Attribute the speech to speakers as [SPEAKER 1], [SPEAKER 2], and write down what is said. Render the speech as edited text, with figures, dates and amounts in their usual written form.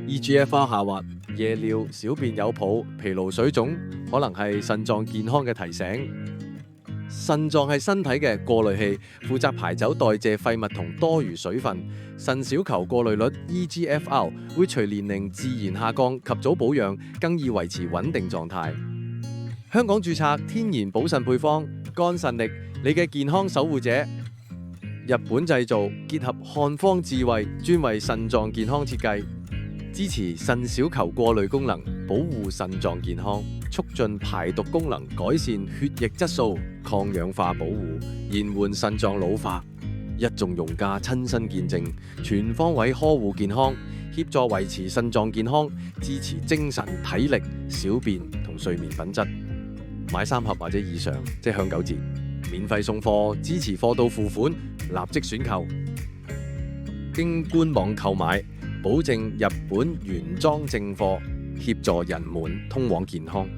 [SPEAKER 1] ，eGFR 下滑、夜尿、小便有泡、疲勞水腫，可能係腎臟健康嘅提醒。腎臟係身體嘅過濾器，負責排走代謝廢物同多餘水分。腎小球過濾率 eGFR 會隨年齡自然下降，及早保養更易維持穩定狀態。香港註冊天然補腎配方肝腎力，你嘅健康守護者。日本製造，結合漢方智慧，專為腎臟健康設計，支持腎小球過濾功能，保護腎臟健康，促進排毒功能，改善血液質素，抗氧化保護，延緩腎臟老化。一眾用家親身見證，全方位呵護健康，協助維持腎臟健康，支持精神、體力、小便同睡眠品質。買3盒或者以上，即享9折，免費送貨，支持貨到付款，立即選購。經官網購買，保證日本原裝正貨，協助人們通往健康。